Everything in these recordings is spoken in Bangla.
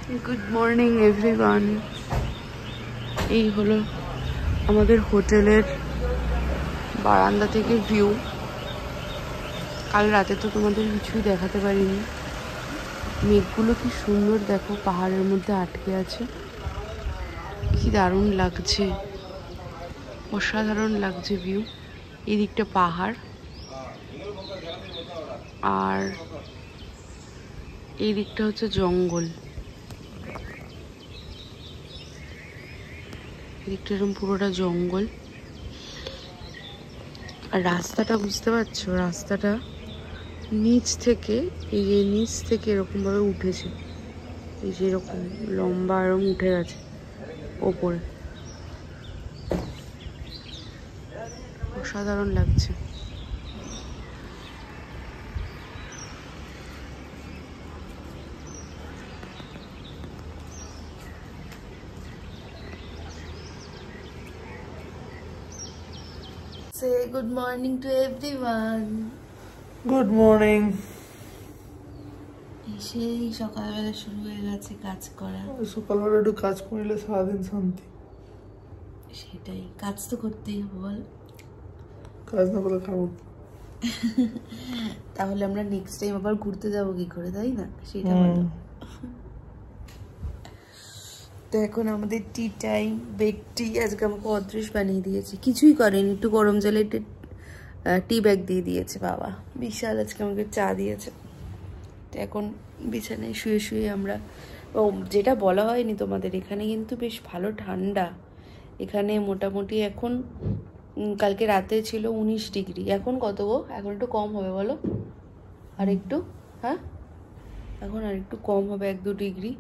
Good morning everyone. এই হলো আমাদের হোটেলের বারান্দা থেকে ভিউ। কাল রাতে তো তোমাদের কিছুই দেখাতে পারিনি। মেঘগুলো কি সুন্দর দেখো, পাহাড়ের মধ্যে আটকে আছে, কি দারুণ লাগছে, অসাধারণ লাগছে ভিউ। এই দিকটা পাহাড় আর এই দিকটা হচ্ছে জঙ্গল। এদিকটা এরকম পুরোটা জঙ্গল। আর রাস্তাটা বুঝতে পারছো, রাস্তাটা নিচ থেকে, এই যে নিচ থেকে এরকম ভাবে উঠেছে, এই যে এরকম লম্বা এরকম উঠে গেছে ওপরে, অসাধারণ লাগছে। Say good morning to everyone. Good morning. সেই সকালবেলা শুরু হয়ে গেছে কাজ করা। সকালবেলা একটু কাজ করলে সারাদিন শান্তি। সেটাই, কাজ তো করতেই হবে, বল। কাজ না করলে খাবো। তাহলে আমরা নেক্সট টাইম আবার ঘুরতে যাবো কি করে, তাই না? সেটা বলো। তো এখন আমাদের টি টাইম, বেড টি। আজকে আমাকে অদৃশ বানিয়ে দিয়েছে, কিছুই করেনি, একটু গরম জলে টি ব্যাগ দিয়ে দিয়েছে বাবা। বিশাল আজকে আমাকে চা দিয়েছে। তো এখন বিছানায় শুয়ে শুয়ে আমরা, ও যেটা বলা হয়নি তোমাদের, এখানে কিন্তু বেশ ভালো ঠান্ডা। এখানে মোটামুটি এখন, কালকে রাতে ছিল 19 ডিগ্রি, এখন কত গো? এখন একটু কম হবে বলো, আর একটু, হ্যাঁ এখন আর একটু কম হবে, 1-2 ডিগ্রি।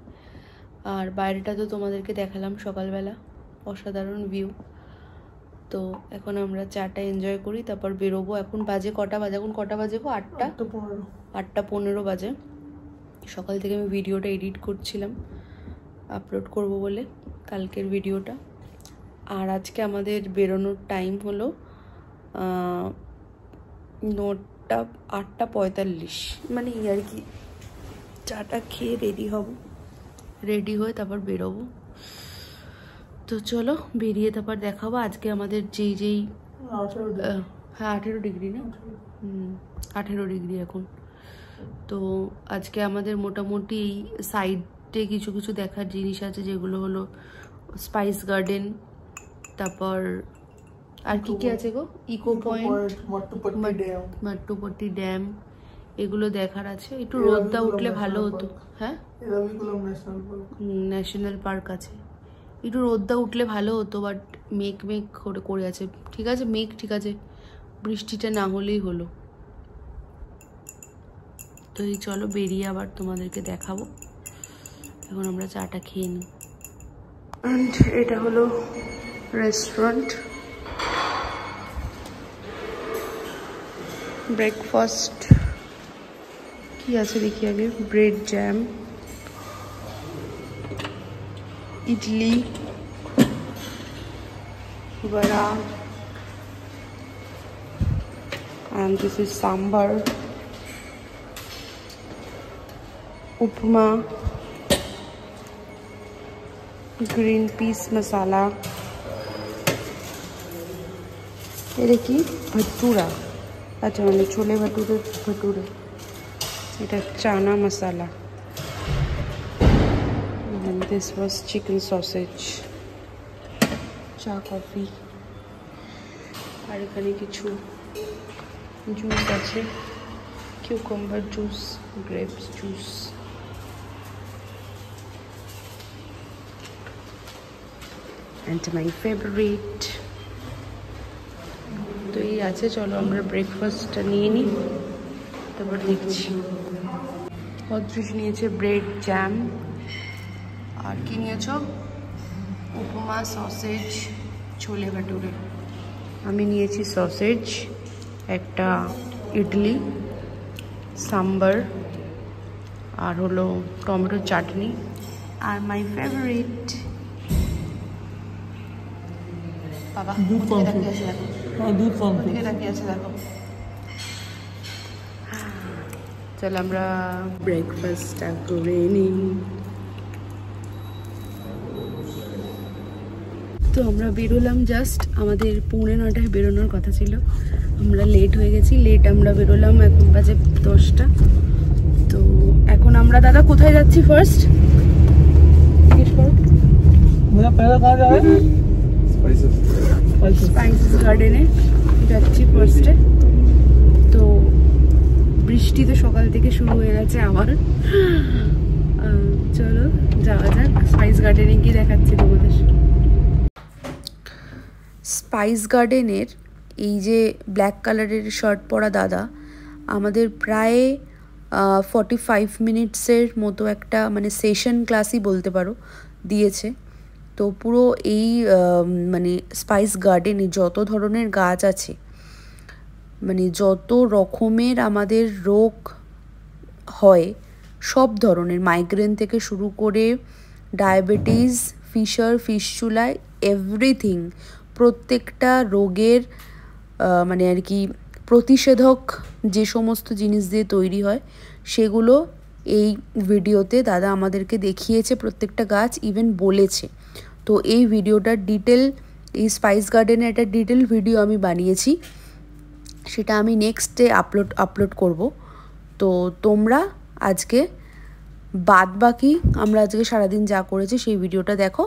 আর বাইরেটা তো তোমাদেরকে দেখালাম সকালবেলা, অসাধারণ ভিউ। তো এখন আমরা চাটা এনজয় করি, তারপর বেরোবো। এখন বাজে কটা বাজে? এখন কটা বাজে গো? 8:15 বাজে। সকাল থেকে আমি ভিডিওটা এডিট করছিলাম, আপলোড করব বলে, কালকের ভিডিওটা। আর আজকে আমাদের বেরোনোর টাইম হলো 8:45, মানে এই আর কি। চাটা খেয়ে রেডি হয়ে তারপর বেরোবো। তো চলো বেরিয়ে তারপর দেখাবো। আজকে আমাদের যেই হ্যাঁ 18 ডিগ্রি না, 18 ডিগ্রি এখন। তো আজকে আমাদের মোটামুটি এই সাইডে কিছু কিছু দেখার জিনিস আছে, যেগুলো হলো স্পাইস গার্ডেন, তারপর আর কি কি আছে গো? ইকো পয়েন্ট, মাট্টুপট্টি ড্যাম, এগুলো দেখার আছে। একটু রোদটা উঠলে ভালো হতো। হ্যাঁ, ন্যাশনাল পার্ক আছে, একটু রোদটা উঠলে ভালো হতো, বাট মেঘ করে আছে। ঠিক আছে, মেঘ ঠিক আছে, বৃষ্টিটা না হলেই হলো। তো এই চলো বেরিয়ে আবার তোমাদেরকে দেখাবো। এখন আমরা চাটা খেয়ে নিই। অ্যান্ড এটা হলো রেস্টুরেন্ট। ব্রেকফাস্ট কি আছে দেখি আগে। ব্রেড জ্যাম, ইডলি, বড়া, and this is sambar, upma, green peas masala, এটা কি ভটুরা, আচ্ছা মানে ছোলে ভটুরে, এটা chana masala, and this was chicken sausage, চা কফি। আর এখানে কিছু জুস আছে, cucumber juice, grapes juice. and my favorite। তো এই আছে, চলো আমরা ব্রেকফাস্টটা নিয়ে নিই, তারপর দেখছি। অদৃশ নিয়েছে ব্রেড জ্যাম, আর কি নিয়েছো? উপমা, সসেজ, ছোলে ভটুরে। আমি নিয়েছি সসেজ, একটা ইডলি, সাম্বার, আর হলো tomato chutney, R my favourite বাবা দুধ আছে দেখো। চল আমরা ব্রেকফাস্টটা করে নিই। তো আমরা বেরোলাম জাস্ট, আমাদের 9:45 বেরোনোর কথা ছিল, আমরা লেট হয়ে গেছি। আমরা বেরোলাম, এখন বাজে 10টা। তো এখন আমরা দাদা কোথায় যাচ্ছি ফার্স্ট জিজ্ঞেস করো। স্পাইসেস গার্ডেনে যাচ্ছি ফার্স্টে। তো বৃষ্টি তো সকাল থেকে শুরু হয়ে গেছে আমার। চলো যাওয়া যাক, স্পাইস গার্ডেনে গিয়ে দেখাচ্ছি তোমাদের। স্পাইস গার্ডেনের এই যে ব্ল্যাক কালারের শার্ট পরা দাদা আমাদের প্রায় 45 মিনিটসের মতো একটা মানে সেশন ক্লাসই বলতে পারো দিয়েছে। তো পুরো এই মানে স্পাইস গার্ডেনে যত ধরনের গাছ আছে, মানে যত রকমের আমাদের রোগ হয়, সব ধরনের, মাইগ্রেন থেকে শুরু করে ডায়াবেটিস, ফিস্টুলা, এভরিথিং, প্রত্যেকটা রোগের মানে আর কি প্রতিষেধক যে সমস্ত জিনিস দিয়ে তৈরি হয় সেগুলো এই ভিডিওতে দাদা আমাদেরকে দেখিয়েছে, প্রত্যেকটা গাছ ইভেন বলেছে। তো এই ভিডিওটার ডিটেল, এই স্পাইস গার্ডেনের একটা ডিটেল ভিডিও আমি বানিয়েছি, সেটা আমি নেক্সট ডে আপলোড করব। তো তোমরা আজকে বাদ বাকি আমরা আজকে সারাদিন যা করেছি সেই ভিডিওটা দেখো।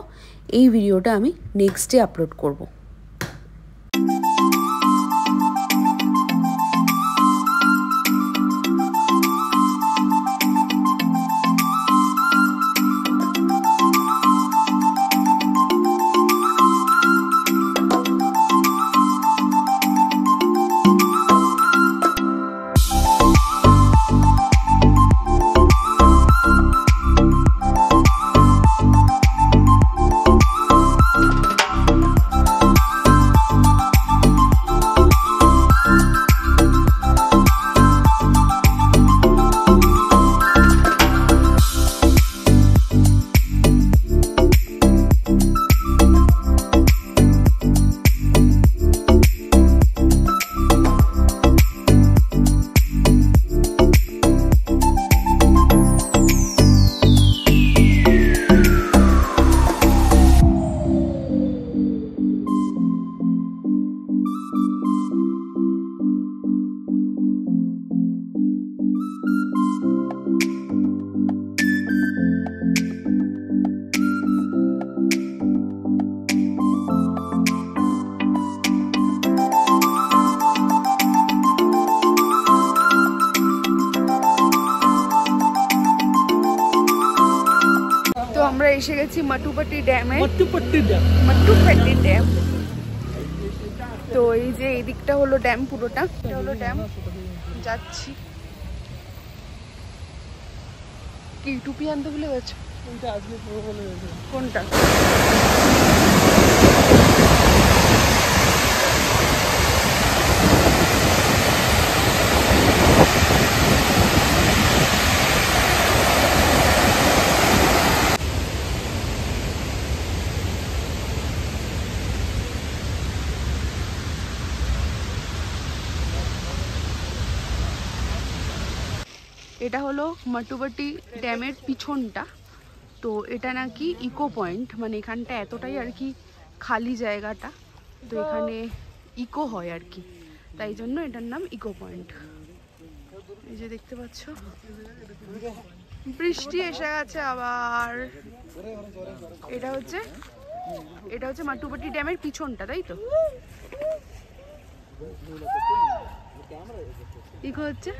এই ভিডিওটা আমি নেক্সট ডে আপলোড করব। আমরা এসে গেছি মাটুপাটি ড্যামে। মাটুপাটি ড্যাম। তো এই যে এই দিকটা হলো ড্যাম, পুরোটা এটা হলো ড্যাম। যাচ্ছি। কি টুপি আনতে ভুলে গেছো? কোনটা? এটা হলো মাটুপাটি ড্যামের পিছনটা। তো এটা নাকি ইকো পয়েন্ট, মানে এখানটা এতটাই আর কি খালি জায়গাটা, তো এখানে ইকো হয় আর কি, তাই জন্য এটার নাম ইকো পয়েন্ট। এই যে দেখতে পাচ্ছ বৃষ্টি এসে গেছে আবার। এটা হচ্ছে মাটুপাটি ড্যামের পিছনটা, তাই তো? ইকো হচ্ছে,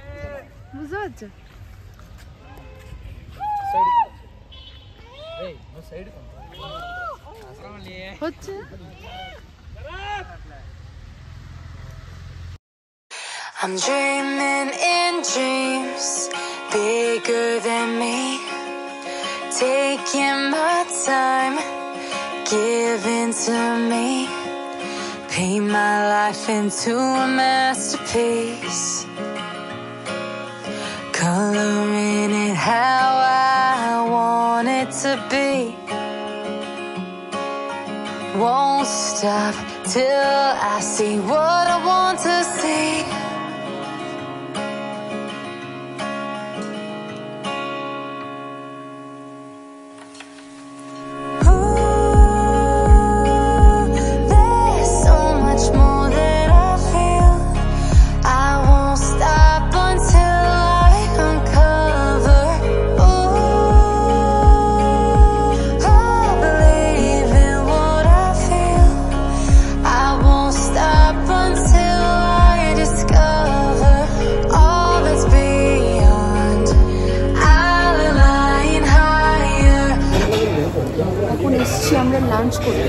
বুঝতে পারছো? হচ্ছে I'm dreaming in dreams bigger than me, taking my time, giving to me, paint my life into a masterpiece, coloring it how I want it to be. Won't stop till I see what I want to see. Ooh, lunch করতে।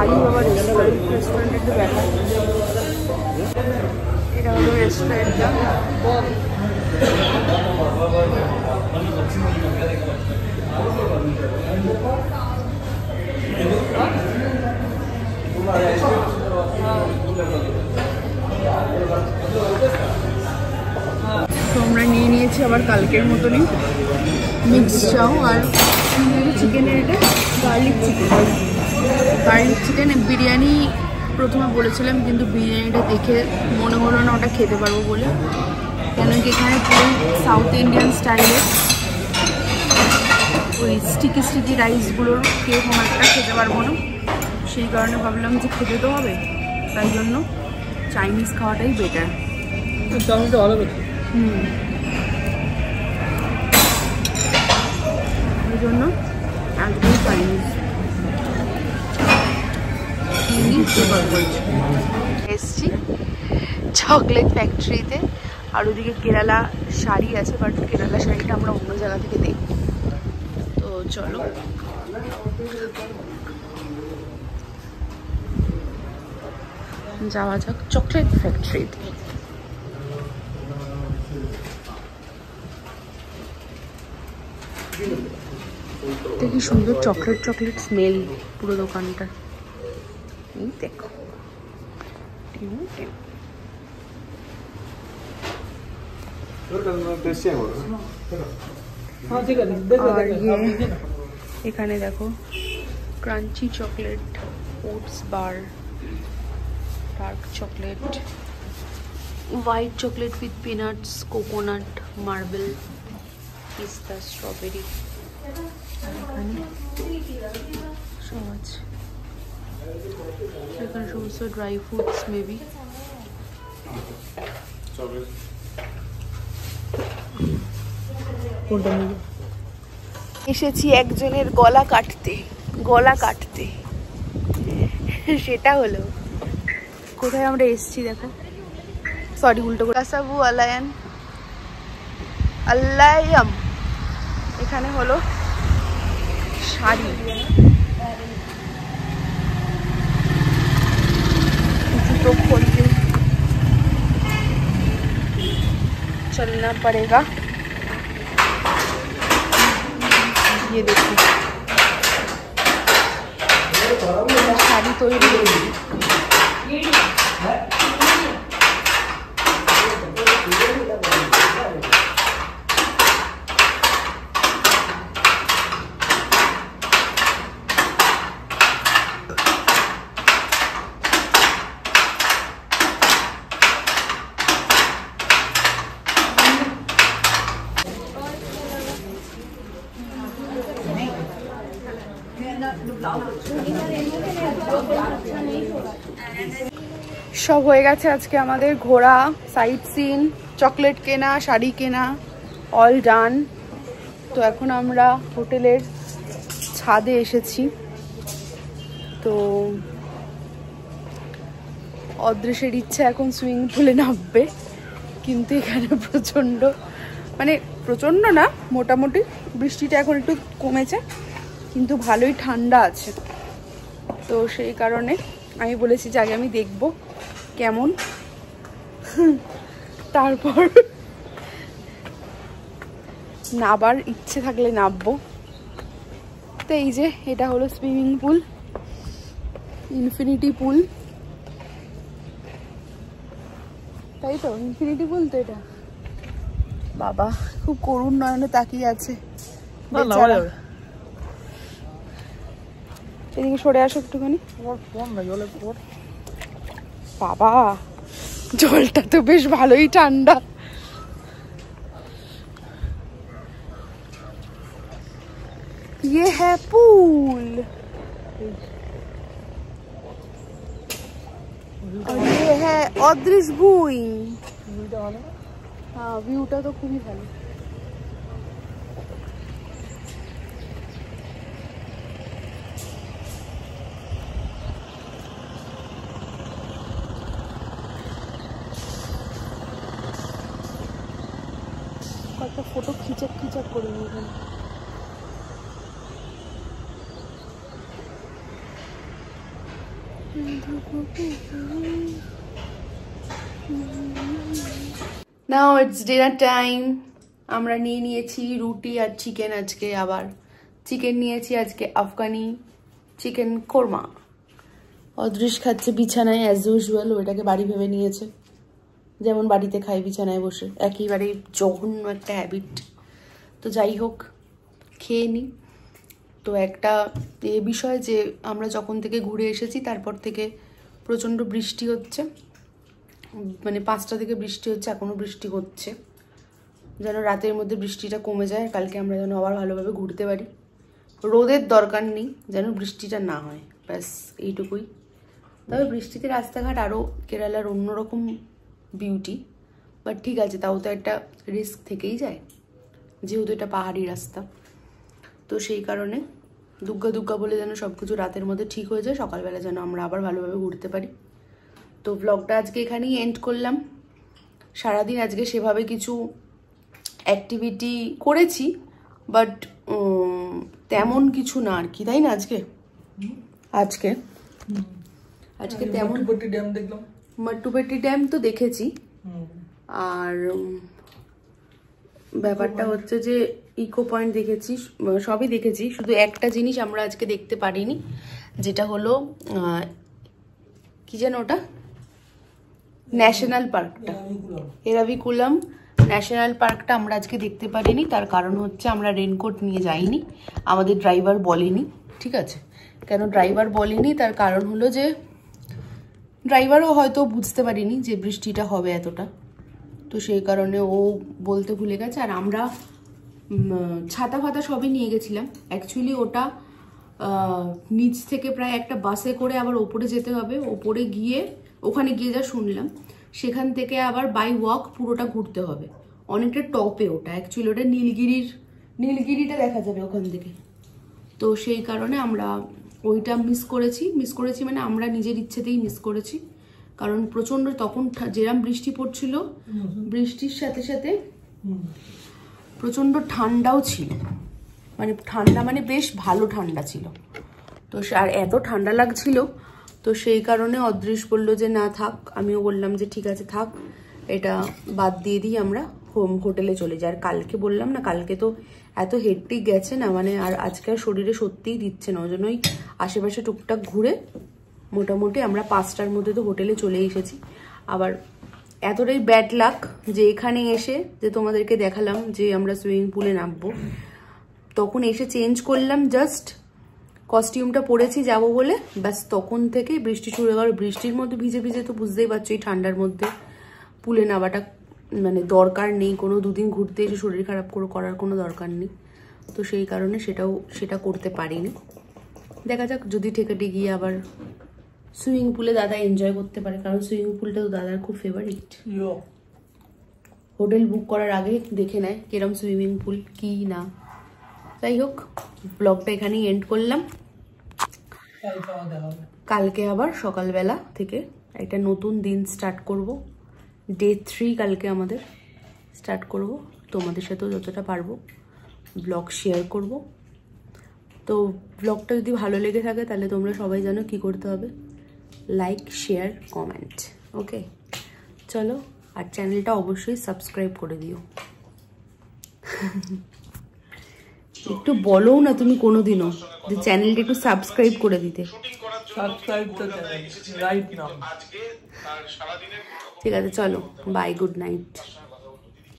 আলিবাবা রেস্টুরেন্ট একটু দেখা। এটা হলো রেস্টুরেন্টটা। তো আমরা নিয়ে নিয়েছি আবার কালকের মতনই মিক্স চাও আর চিকেনের এটা গার্লিক চিকেন বিরিয়ানি প্রথমে বলেছিলাম, কিন্তু বিরিয়ানিটা দেখে মনে হলো না ওটা খেতে পারবো বলে, কেন কি এখানে পুরো সাউথ ইন্ডিয়ান স্টাইলে ওই স্টিকি রাইসগুলোর কীরকম একটা খেতে পারবো না, সেই কারণে ভাবলাম যে খেতে তো হবে, তাই জন্য চাইনিজ খাওয়াটাই বেটার। ভালো ওই জন্য একদম চাইনিজ এসছি চকলেট ফ্যাক্টরিতে। আর ওদিকে কেরালা শাড়ি আছে, বাট কেরালা শাড়িটা আমরা অন্য জায়গা থেকে দেখব। তো চলো যাওয়া যাক চকলেট ফ্যাক্টরিতে। দেখি সুন্দর চকলেট স্মেল পুরো দোকানটা। এই দেখো আর এখানে দেখো crunchy chocolate, oats bar, dark chocolate, white chocolate with peanuts, coconut, marble, পিস্তা, স্ট্রবেরি। এখানে সব আছে, এখানে সমস্ত ড্রাই ফ্রুটস মেবি। এসেছি একজনের গলা কাটতে, সেটা হলো কোথায় আমরা এসেছি দেখো, সরি উল্টো করে কাসাবু আলায়াম। এখানে হলো শাড়ি, জুতো खोलते चलना पड़ेगा। ये देखिए শাড়ি তৈরি সব হয়ে গেছে আজকে আমাদের ঘোরা, সাইট সিন, চকলেট কেনা, শাড়ি কেনা, অল ডান। তো এখন আমরা হোটেলের ছাদে এসেছি। তো অদৃশ্যের ইচ্ছা এখন সুইমিং পুলে নামবে, কিন্তু এখানে প্রচণ্ড না, মোটামুটি বৃষ্টিটা এখন একটু কমেছে, কিন্তু ভালোই ঠান্ডা আছে। তো সেই কারণে আমি বলেছি যে আগে আমি দেখবো কেমন, তারপর নাবার ইচ্ছে থাকলে নামবো। তো এই যে এটা হলো সুইমিং পুল, ইনফিনিটি পুল, তাই তো ইনফিনিটি পুল তো এটা। বাবা খুব করুণ নয়নে তাকিয়ে আছে, এদিকে সরে আসো একটুখানি। বাবা জলটা তো বেশ ভালোই ঠান্ডা। ये है पूल और ये है অদৃশ ভুঁই। हाँ ভিউটা তো খুবই ভালো। কয়েকটা ফটো খিচাক করে নিয়ে নাও ইটস ডিনার টাইম। আমরা নিয়ে নিয়েছি রুটি আর চিকেন, আজকে আবার চিকেন নিয়েছি, আজকে আফগানি চিকেন কোরমা। অদৃশ খাচ্ছে বিছানায় অ্যাজ ইউজুয়াল, ওইটাকে বাড়ি ভেবে নিয়েছে, যেমন বাড়িতে খাই বিছানায় বসে, একেবারে জঘন্য একটা হ্যাবিট। তো যাই হোক, খেয়ে নিই। তো একটা বিষয় যে আমরা যখন থেকে ঘুরে এসেছি তারপর থেকে প্রচণ্ড বৃষ্টি হচ্ছে, মানে 5টা থেকে বৃষ্টি হচ্ছে, এখনও বৃষ্টি হচ্ছে। যেন রাতের মধ্যে বৃষ্টিটা কমে যায়, কালকে আমরা যেন আবার ভালোভাবে ঘুরতে পারি। রোদের দরকার নেই, যেন বৃষ্টিটা না হয়, ব্যাস এইটুকুই। তবে বৃষ্টিতে রাস্তাঘাট আরও কেরালার অন্যরকম বিউটি, বাট ঠিক আছে, তাও তো একটা রিস্ক থেকেই যায়, যেহেতু এটা পাহাড়ি রাস্তা। তো সেই কারণে দুগ্গা বলে যেন সব কিছু রাতের মধ্যে ঠিক হয়ে যায়, সকালবেলা যেন আমরা আবার ভালোভাবে ঘুরতে পারি। তো ব্লগটা আজকে এখানেই এন্ড করলাম। সারাদিন আজকে সেভাবে কিছু অ্যাক্টিভিটি করেছি, বাট তেমন কিছু না আর কি, তাই না? আজকে তেমন ড্যাম দেখলাম, মাট্টুপেটি ড্যাম তো দেখেছি, আর ব্যাপারটা হচ্ছে যে ইকো পয়েন্ট দেখেছি, সবই দেখেছি, শুধু একটা জিনিস আমরা আজকে দেখতে পারিনি, যেটা হলো কি যেন ওটা, ন্যাশনাল পার্কটা, এরাভিকুলাম ন্যাশনাল পার্কটা আমরা আজকে দেখতে পারিনি। তার কারণ হচ্ছে আমরা রেনকোট নিয়ে যাইনি, আমাদের ড্রাইভার বলেনি, ঠিক আছে? কেন ড্রাইভার বলেনি, তার কারণ হলো যে ড্রাইভারও হয়তো বুঝতে পারিনি যে বৃষ্টিটা হবে এতটা, তো সেই কারণে ও বলতে ভুলে গেছে। আর আমরা ছাতা ফাতা সবই নিয়ে গেছিলাম। অ্যাকচুয়ালি ওটা নিচ থেকে প্রায় একটা বাসে করে আবার ওপরে যেতে হবে, ওপরে গিয়ে ওখানে গিয়ে যা শুনলাম, সেখান থেকে আবার বাই ওয়াক পুরোটা ঘুরতে হবে, অনেকটা টপে ওটা। অ্যাকচুয়ালি ওটা নীলগিরিটা দেখা যাবে ওখান থেকে। তো সেই কারণে আমরা ওইটা মিস করেছি মানে আমরা নিজের ইচ্ছেতেই মিস করেছি, কারণ প্রচণ্ড তখন যেরকম বৃষ্টি পড়ছিল, বৃষ্টির সাথে সাথে প্রচণ্ড ঠান্ডাও ছিল, মানে ঠান্ডা মানে বেশ ভালো ঠান্ডা ছিল। তো আর এত ঠান্ডা লাগছিল, তো সেই কারণে অদৃশ বললো যে না থাক, আমিও বললাম যে ঠিক আছে থাক, এটা বাদ দিয়ে দিই, আমরা হোটেলে চলে যাই। আর কালকে বললাম না, কালকে তো এত হেডটিক গেছে না, মানে আর আজকে আর শরীরে সত্যিই দিচ্ছে না, ওই জন্যই আশেপাশে টুকটাক ঘুরে মোটামুটি আমরা 5টার মধ্যে তো হোটেলে চলে এসেছি। আবার এতটাই ব্যাড লাক যে এখানে এসে যে তোমাদেরকে দেখালাম যে আমরা সুইমিং পুলে নামবো, তখন এসে চেঞ্জ করলাম, জাস্ট কস্টিউমটা পরেছি যাবো বলে, ব্যাস তখন থেকে বৃষ্টি শুরু হয়ে গেল। বৃষ্টির মধ্যে ভিজে তো বুঝতেই পারছো এই ঠান্ডার মধ্যে পুলে নামাটা মানে দরকার নেই, কোনো দুদিন ঘুরতে এসে শরীর খারাপ করার কোনো দরকার নেই। তো সেই কারণে সেটা করতে পারিনি। দেখা যাক, যদি ঠেকাটে গিয়ে আবার সুইমিং পুলে দাদা এনজয় করতে পারে, কারণ সুইমিং পুলটা তো দাদার খুব ফেভারিট। হোটেল বুক করার আগে দেখে নেয় কিরম সুইমিং পুল কি না। যাই হোক, ব্লগটা এখানেই এন্ড করলাম। কালকে আবার সকালবেলা থেকে একটা নতুন দিন স্টার্ট করব, ডে 3 কালকে আমাদের স্টার্ট করব। তোমাদের সাথেও যতটা পারবো ব্লগ শেয়ার করব। তো ব্লগটা যদি ভালো লেগে থাকে তাহলে তোমরা সবাই জানো কি করতে হবে, লাইক শেয়ার কমেন্ট, ওকে? চলো, আর চ্যানেলটা অবশ্যই সাবস্ক্রাইব করে দিও। একটু বলো না তুমি কোনোদিনও যে চ্যানেলটা একটু সাবস্ক্রাইব করে দিতে। সাবস্ক্রাইব তো রাইট নাও। ঠিক আছে, চলো, বাই, গুড নাইট।